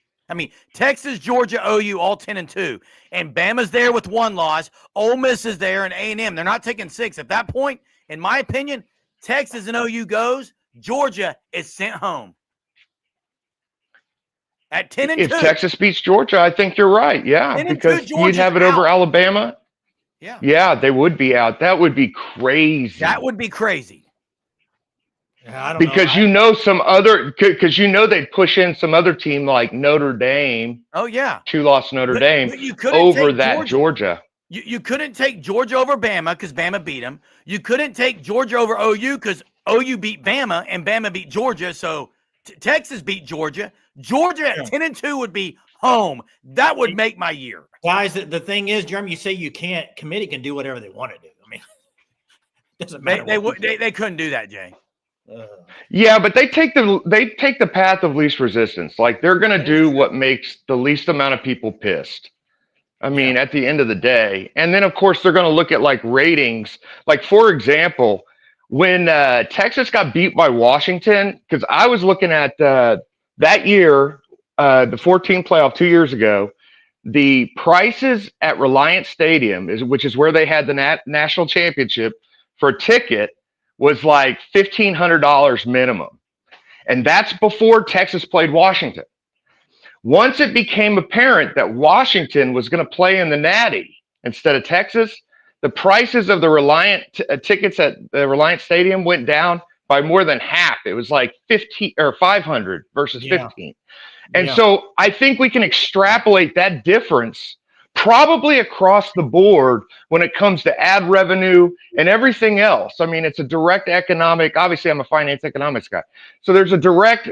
Texas, Georgia, OU all 10-2, and Bama's there with 1 loss. Ole Miss is there, and A&M. They're not taking 6 at that point. In my opinion, Texas and OU goes. Georgia is sent home at 10-2. If Texas beats Georgia, I think you're right. Yeah, because you'd have it over Alabama. Yeah, they would be out. That would be crazy. That would be crazy. I don't know. Because they'd push in some other team like Notre Dame. Oh, yeah. 2-loss Notre Dame over that Georgia. You couldn't take Georgia over Bama because Bama beat them. You couldn't take Georgia over OU because OU beat Bama and Bama beat Georgia. So Texas beat Georgia. Georgia at 10-2 would be home. That would make my year. Guys, the thing is, Jeremy, you say you can't. Committee can do whatever they want to do. I mean, it doesn't matter. They couldn't do that, Jay. Yeah, but they take the path of least resistance. Like they're going to do what makes the least amount of people pissed. I mean, at the end of the day. And then, of course, they're going to look at like ratings. Like, for example, when Texas got beat by Washington, because I was looking at that year, the 14 playoff 2 years ago, the prices at Reliant Stadium, which is where they had the national championship, for a ticket was like $1,500 minimum. And that's before Texas played Washington. Once it became apparent that Washington was going to play in the Natty instead of Texas, the prices of the Reliant tickets at the Reliant Stadium went down by more than half. It was like 15 or 500 versus 15. And so I think we can extrapolate that difference probably across the board when it comes to ad revenue and everything else. I mean, it's a direct economic, obviously I'm a finance economics guy. So there's a direct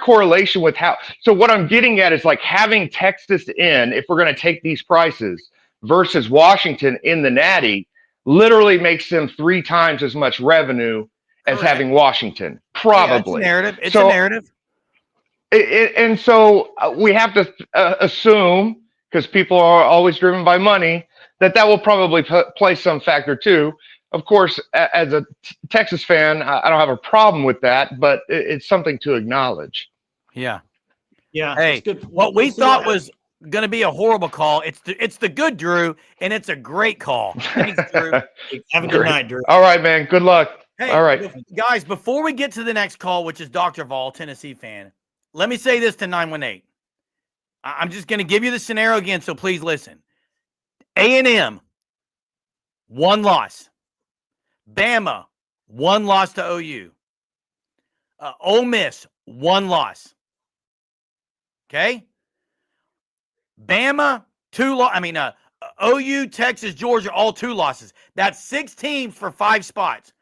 correlation with how, so what I'm getting at is like having Texas in, if we're going to take these prices versus Washington in the Natty, literally makes them 3 times as much revenue as having Washington. Probably. Yeah, it's a narrative. And so we have to assume, because people are always driven by money, that will probably play some factor too. Of course, as a Texas fan, I don't have a problem with that, but it's something to acknowledge. Yeah. Yeah. Hey, what we thought was going to be a horrible call, it's the good Drew, and it's a great call. Thanks, Drew. Have a good night, Drew. All right, man. Good luck. Hey, all right, guys, before we get to the next call, which is Dr. Vol, Tennessee fan, let me say this to 918. I'm just going to give you the scenario again, so please listen. A&M, 1 loss. Bama, 1 loss to OU. Ole Miss, 1 loss. Okay? Bama, 2 losses. OU, Texas, Georgia, all 2 losses. That's 6 teams for 5 spots.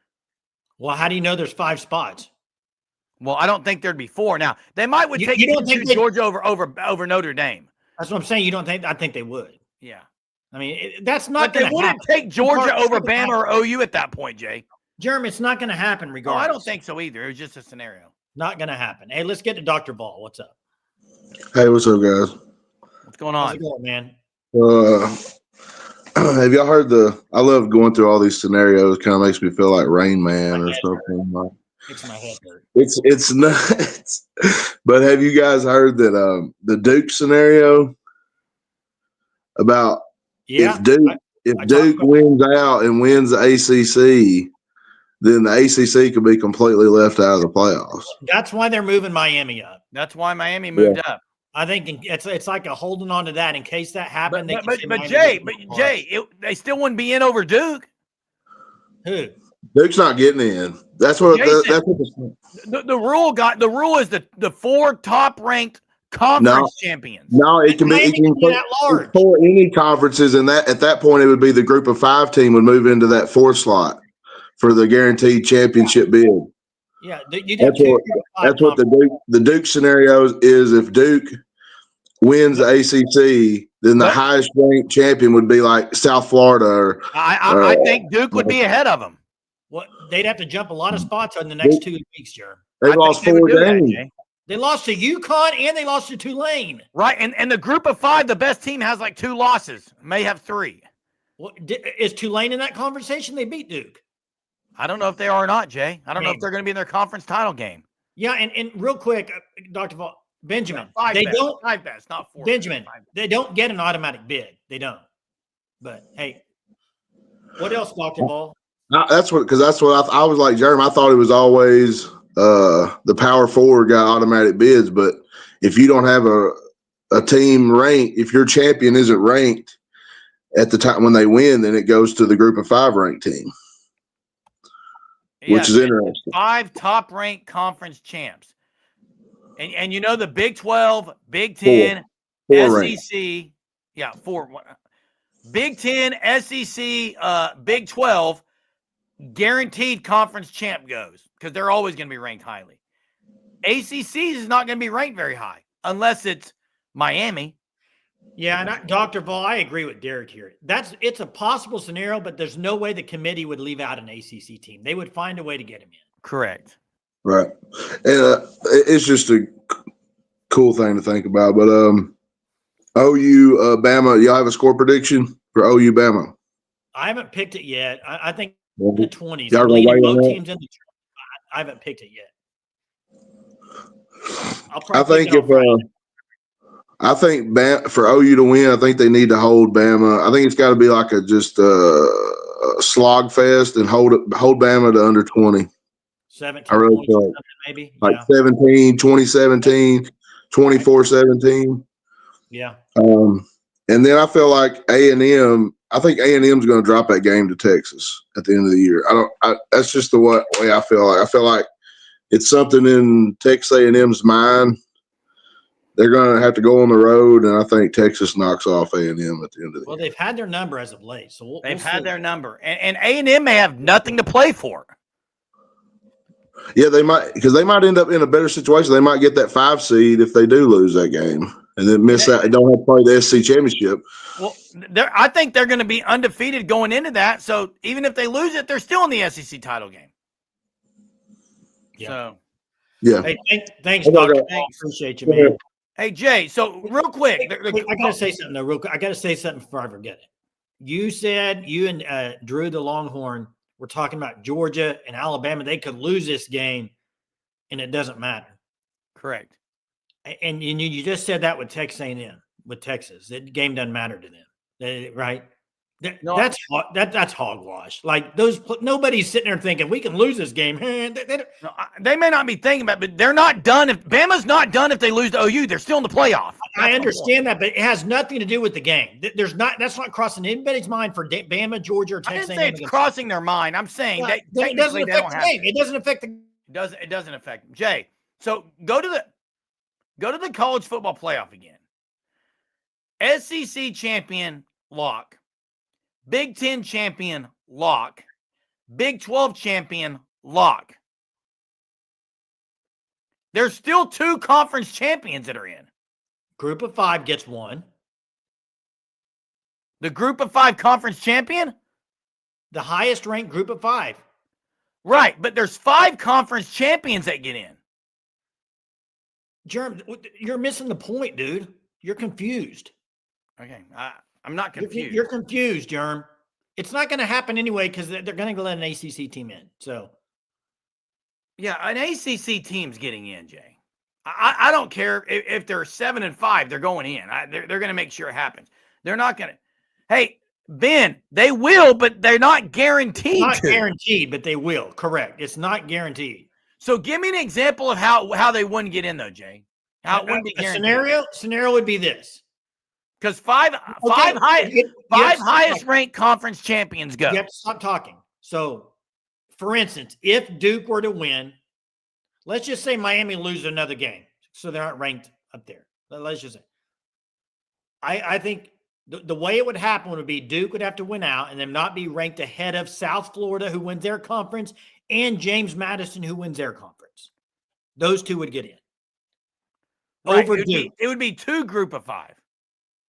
Well, how do you know there's 5 spots? Well, I don't think there'd be 4. Now, they might would take Georgia over Notre Dame. That's what I'm saying. You don't think? I think they would. Yeah. I mean, that's not going to happen. They wouldn't take Georgia over Bama or OU at that point, Jay. Jeremy, it's not going to happen regardless. No, I don't think so either. It was just a scenario. Not going to happen. Hey, let's get to Dr. Ball. What's up? Hey, what's up, guys? What's going on? How's it going, man? Have y'all heard I love going through all these scenarios. Kind of makes me feel like Rain Man or something. Makes my head hurt. It's nuts. But have you guys heard that the Duke scenario about if Duke wins out and wins the ACC, then the ACC could be completely left out of the playoffs. That's why they're moving Miami up. That's why Miami moved up. I think it's like a holding on to that in case that happened. But Jay, they still wouldn't be in over Duke. Who? Duke's not getting in. That's what. Jason, the rule is the 4 top ranked conference champions. No, it can be for any conferences, and that at that point it would be the group of 5 team would move into that 4th slot for the guaranteed championship bid. Yeah, that's what the Duke scenario is. If Duke wins the ACC, then the highest ranked champion would be like South Florida. I think Duke would be ahead of them. Well, they'd have to jump a lot of spots in the next 2 weeks, Jeremy. They lost 4 games. They lost to UConn and they lost to Tulane. Right, and the group of 5, the best team has like 2 losses, may have 3. Well, is Tulane in that conversation? They beat Duke. I don't know if they are or not, Jay. I don't know if they're going to be in their conference title game. Yeah, and real quick, Dr. Benjamin, 5 they best, don't 5 best, not 4. Benjamin, they don't get an automatic bid. They don't. But hey, what else, Dr. Ball? That's what I was like, Jeremy. I thought it was always the Power 4 got automatic bids, but if you don't have a team ranked, if your champion isn't ranked at the time when they win, then it goes to the group of 5 ranked team. Which is interesting. 5 top-ranked conference champs, and you know the Big 12, Big 10, 4 SEC, 4. Big 10, SEC, Big 12, guaranteed conference champ goes because they're always going to be ranked highly. ACC is not going to be ranked very high unless it's Miami. Yeah, and Dr. Ball, I agree with Derek here. It's a possible scenario, but there's no way the committee would leave out an ACC team. They would find a way to get him in. Correct. Right. And it's just a cool thing to think about. But OU Bama, y'all have a score prediction for OU Bama? I haven't picked it yet. I think the 20s. Y'all I'm gonna leading wait on both that? teams in the tournament. I haven't picked it yet. I think I think for OU to win, I think they need to hold Bama. I think it's got to be like a slog fest and hold Bama to under 20. 17 I really points or thought something, maybe. like Yeah. 17, 2017, 24-17. Yeah. And then I feel like A&M. I think A&M is going to drop that game to Texas at the end of the year. That's just the way I feel like. I feel like it's something in Texas A&M's mind. They're going to have to go on the road, and I think Texas knocks off A&M at the end of the year. Well, they've had their number as of late, so They've had their number, and A&M may have nothing to play for. Yeah, they might, because they might end up in a better situation. They might get that 5 seed if they do lose that game, and then miss out. They don't have to play the SC championship. Well, I think they're going to be undefeated going into that. So even if they lose it, they're still in the SEC title game. Yeah. So, Yeah. Hey, thanks, Okay. Dr. Paul. Appreciate you, man. hey Jay. So real quick, I gotta say something though, real quick. I gotta say something before I forget it. You said you and Drew the Longhorn were talking about Georgia and Alabama. They could lose this game, and it doesn't matter. correct. And you just said that with Texas A&M, with Texas. That game doesn't matter to them, right? No, That's hogwash. Like nobody's sitting there thinking we can lose this game. They may not be thinking about it, but they're not done. If Bama's not done, if they lose to OU, they're still in the playoff. I understand that, but it has nothing to do with the game. That's not crossing anybody's mind for Bama, Georgia, or I Texas. didn't say it's crossing their mind. I'm saying that it doesn't technically they don't affect the have game. It doesn't affect the. It doesn't affect them. Jay. So go to the college football playoff again. SEC champion lock. Big 10 champion lock. Big 12 champion lock. There's still 2 conference champions that are in. Group of 5 gets one. The group of 5 conference champion? The highest ranked group of 5. Right, but there's 5 conference champions that get in. Jerm, you're missing the point, dude. You're confused. Okay, I'm not confused. You're confused, Jerm. It's not going to happen anyway because they're going to let an ACC team in. So, yeah, an ACC team's getting in, Jay. I don't care if they're 7-5, they're going in. They're going to make sure it happens. They're not going to. Hey, Ben, they will, but they're not guaranteed. Not guaranteed, but they will. Correct. It's not guaranteed. So give me an example of how they wouldn't get in, though, Jay. How it wouldn't be guaranteed. Scenario would be this. Because five highest ranked conference champions go. You have to stop talking. So, for instance, if Duke were to win, let's just say Miami loses another game, so they're not ranked up there. Let's just say. I think the way it would happen would be Duke would have to win out and then not be ranked ahead of South Florida, who wins their conference, and James Madison, who wins their conference. Those 2 would get in. Right. Over Duke. It would be 2 group of 5.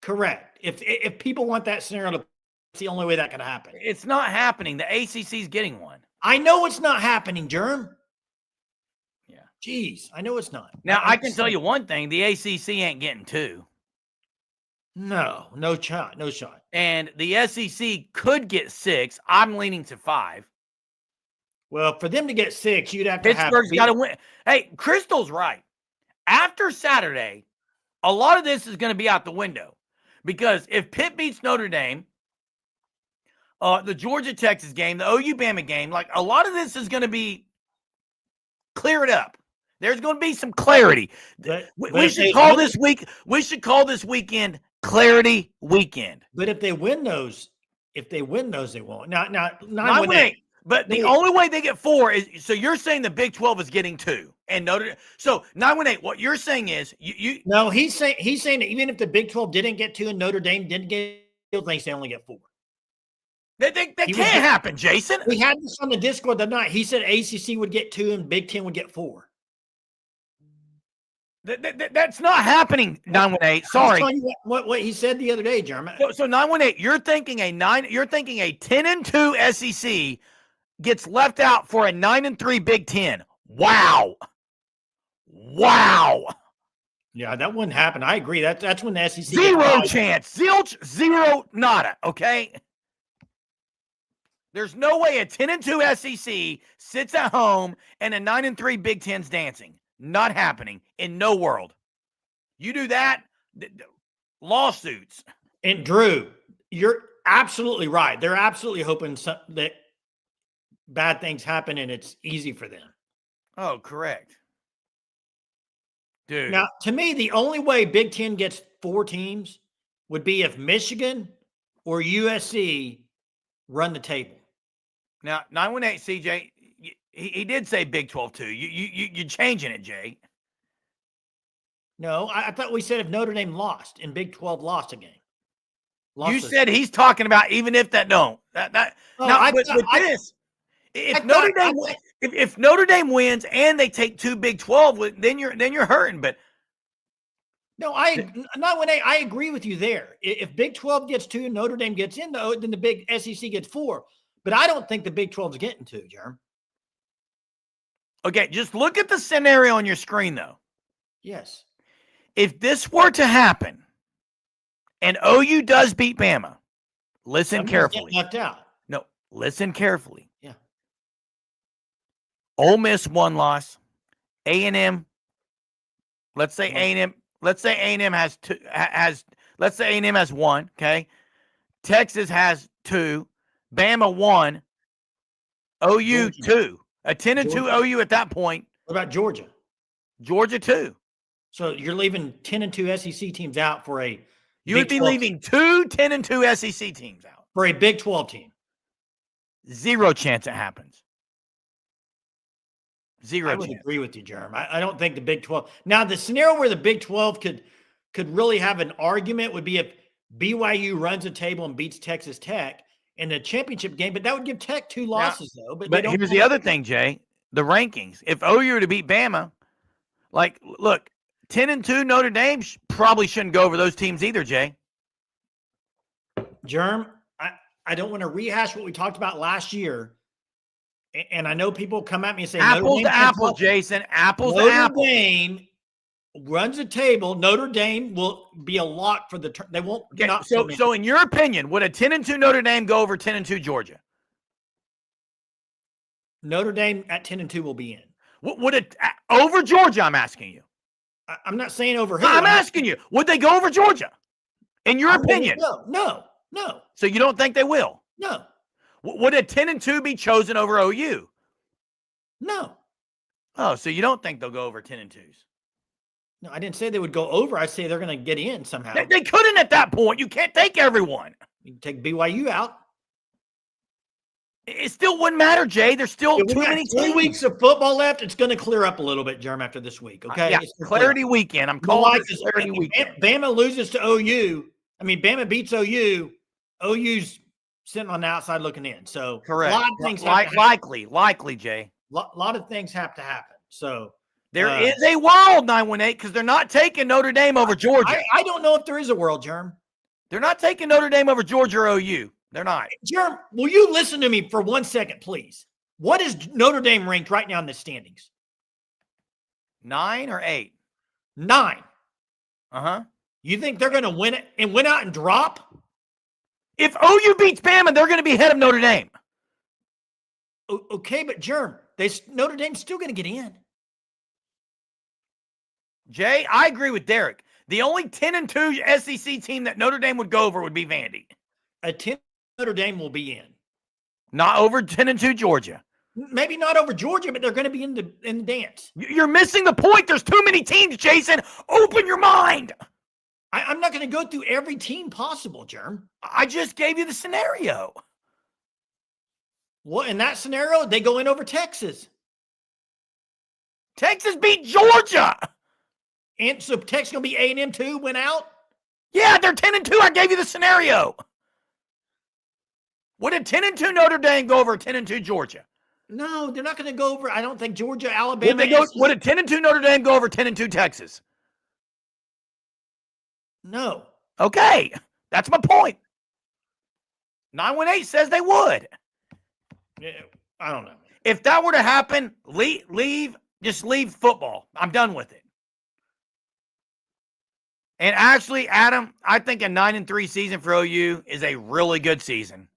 Correct. If people want that scenario, it's the only way that can happen. It's not happening. The ACC's getting one. I know it's not happening, Jerm. Yeah. Jeez, I know it's not. Now, I can tell you one thing. The ACC ain't getting 2. No shot. And the SEC could get 6. I'm leaning to 5. Well, for them to get 6, you'd have to Pittsburgh's got to win. Hey, Crystal's right. After Saturday, a lot of this is going to be out the window. Because if Pitt beats Notre Dame, the Georgia-Texas game, the OU-Bama game, like a lot of this is going to be cleared up. There's going to be some clarity. We should call this weekend Clarity Weekend. But if they win those, they won't. Now 9-8. But the only way they get 4 is, so you're saying the Big 12 is getting 2 and Notre Dame. So 9-8. What you're saying is you. No, he's saying that even if the Big 12 didn't get 2 and Notre Dame didn't get, he thinks they only get 4. That can't happen, Jason. We had this on the Discord the night. He said ACC would get 2 and Big 10 would get 4. That's not happening. 918. I'm Sorry. telling you what he said the other day, Jeremy. So 918. You're thinking a 10-2 SEC gets left out for a 9-3 Big Ten. Wow. Yeah, that wouldn't happen. I agree. That's when the SEC Zero chance. Zilch. Zero. Nada. Okay. There's no way a 10-2 SEC sits at home and a 9-3 Big Ten's dancing. Not happening in no world. You do that, lawsuits. And Drew, you're absolutely right. They're absolutely hoping that bad things happen and it's easy for them. Oh, correct. Dude. Now, to me, the only way Big Ten gets 4 teams would be if Michigan or USC run the table. Now, 918 CJ, he did say Big 12 too. You're changing it, Jay. No, I thought we said if Notre Dame lost and Big 12 lost a game. You said he's talking about even if that don't. If Notre Dame wins and they take 2 Big 12, then you're hurting. But no, I agree with you there. If Big 12 gets 2 and Notre Dame gets in, then the Big SEC gets 4. But I don't think the Big 12 is getting 2, Jerm. Okay, just look at the scenario on your screen, though. Yes. If this were to happen and OU does beat Bama, listen carefully. Left out. No, listen carefully. Yeah. Ole Miss 1 loss. A&M. Let's say A&M. Let's say A&M has 2. Let's say A&M has 1. Okay. Texas has 2. Bama 1. OU 2. A 10-2 OU at that point. What about Georgia? Georgia 2. So you're leaving 10-2 SEC teams out for a. You would be leaving 2 10-2 SEC teams out for a Big 12 team. Zero chance it happens. Zero I would chance. agree with you, Jerm. I don't think the Big 12. Now, the scenario where the Big 12 could really have an argument would be if BYU runs a table and beats Texas Tech in the championship game, but that would give Tech 2 losses, though. But here's the other thing, Jay. The rankings. If OU were to beat Bama, look, 10-2 Notre Dame probably shouldn't go over those teams either, Jay. Jerm, I don't want to rehash what we talked about last year. And I know people come at me and say, apples to apples, Jason. Apples to apples. Notre Dame runs a table. Notre Dame will be a lock for the they won't. Okay, so in your opinion, would a 10-2 Notre Dame go over 10-2 Georgia? Notre Dame at 10-2 will be in. Would it over Georgia? I'm asking you. I'm not saying over here. I'm asking you. Would they go over Georgia? In your opinion? No. So you don't think they will? No. Would a 10-2 be chosen over OU? No. Oh, so you don't think they'll go over 10-2s? No, I didn't say they would go over. I say they're going to get in somehow. They couldn't at that point. You can't take everyone. You can take BYU out. It still wouldn't matter, Jay. There's still too many teams. 3 weeks of football left. It's going to clear up a little bit, Jerm, after this week. Okay. Yeah, clarity weekend. I'm calling it clarity weekend. Bama loses to OU. I mean, Bama beats OU. OU's sitting on the outside looking in. So correct. A lot of things likely, Jay. A lot of things have to happen. So there is a world, 918, because they're not taking Notre Dame over Georgia. I don't know if there is a world, Jerm. They're not taking Notre Dame over Georgia or OU. They're not. Jerm, will you listen to me for 1 second, please? What is Notre Dame ranked right now in the standings? 9 or 8? 9. Uh-huh. You think they're going to win it and win out and drop? If OU beats Bama, they're going to be ahead of Notre Dame. Okay, but Jerm, Notre Dame's still going to get in. Jay, I agree with Derek. The only 10-2 SEC team that Notre Dame would go over would be Vandy. A 10 Notre Dame will be in. Not over 10-2 Georgia. Maybe not over Georgia, but they're going to be in the dance. You're missing the point. There's too many teams, Jason. Open your mind. I'm not going to go through every team possible, Jerm. I just gave you the scenario. Well, in that scenario, they go in over Texas. Texas beat Georgia. And so Texas going to be A&M too, went out? Yeah, they're 10-2. I gave you the scenario. Would a 10-2 Notre Dame go over 10-2 Georgia? No, they're not going to go over. I don't think Georgia, Alabama. Would a 10-2 Notre Dame go over 10-2 Texas? No. Okay, that's my point. 918 says they would. Yeah, I don't know. If that were to happen, just leave football. I'm done with it. And actually, Adam, I think a 9-3 season for OU is a really good season.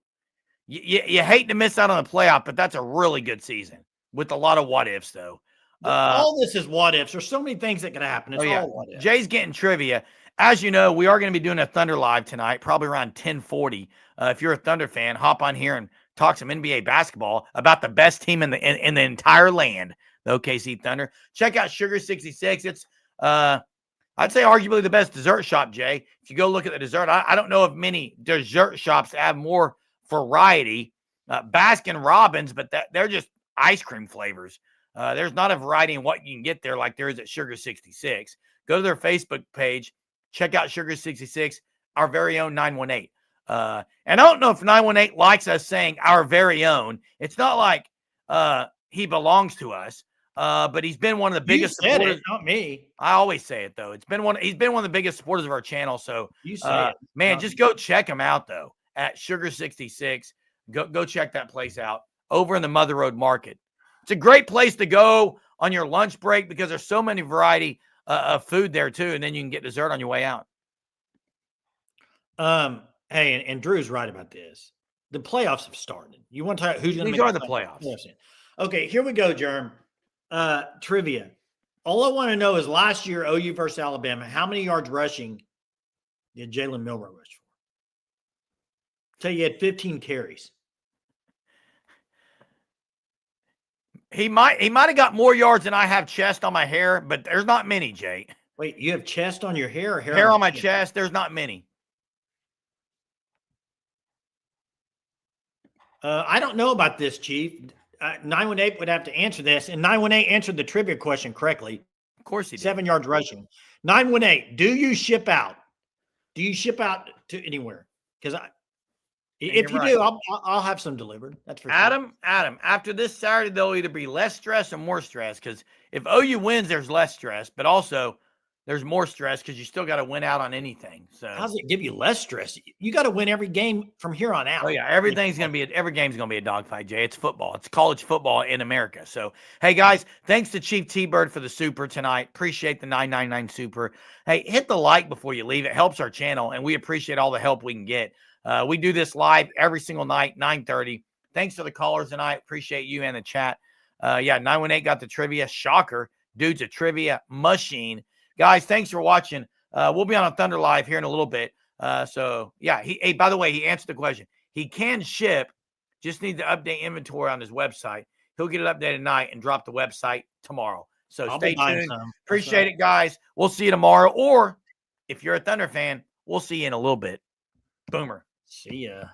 You hate to miss out on the playoff, but that's a really good season with a lot of what ifs, though. All this is what ifs. There's so many things that could happen. It's all what ifs. Jay's getting trivia. As you know, we are going to be doing a Thunder Live tonight, probably around 10:40. If you're a Thunder fan, hop on here and talk some NBA basketball about the best team in the entire land, the OKC Thunder. Check out Sugar 66. It's I'd say arguably the best dessert shop, Jay. If you go look at the dessert, I don't know if many dessert shops have more variety. Baskin Robbins, but they're just ice cream flavors. There's not a variety in what you can get there like there is at Sugar 66. Go to their Facebook page. Check out Sugar 66, our very own 918. And I don't know if 918 likes us saying our very own. It's not like he belongs to us. But he's been one of the biggest supporters. It, not me. I always say it though. He's been one of the biggest supporters of our channel. So You say it. man, just go check him out though at Sugar 66. Go check that place out over in the Mother Road Market. It's a great place to go on your lunch break because there's so many variety of food there too, and then you can get dessert on your way out. Hey, and Drew's right about this. The playoffs have started. You want to talk who's going to These make are the playoffs. Okay, here we go, Germ. Trivia. All I want to know is last year, OU versus Alabama, how many yards rushing did Jalen Milroe rush for? Tell you had 15 carries. He might have got more yards than I have chest on my hair, but there's not many, Jay. Wait, you have chest on your hair or Hair on my chest, there's not many. I don't know about this, Chief. 918 would have to answer this, and 918 answered the trivia question correctly. Of course he did. 7 yards rushing. 918, do you ship out? Do you ship out to anywhere? Because if you do, I'll have some delivered. That's for sure. Adam, after this Saturday, there'll either be less stress or more stress. Because if OU wins, there's less stress, but also there's more stress because you still got to win out on anything. So how does it give you less stress? You got to win every game from here on out. Oh yeah, every game's gonna be a dogfight, Jay. It's football. It's college football in America. So hey guys, thanks to Chief T-Bird for the super tonight. Appreciate the 999 super. Hey, hit the like before you leave. It helps our channel, and we appreciate all the help we can get. We do this live every single night, 9:30. Thanks to the callers tonight. Appreciate you and the chat. 918 got the trivia. Shocker. Dude's a trivia machine. Guys, thanks for watching. We'll be on a Thunder Live here in a little bit. Hey, by the way, he answered the question. He can ship, just need to update inventory on his website. He'll get it updated tonight and drop the website tomorrow. So stay tuned. Appreciate it, guys. We'll see you tomorrow. Or if you're a Thunder fan, we'll see you in a little bit. Boomer. See ya.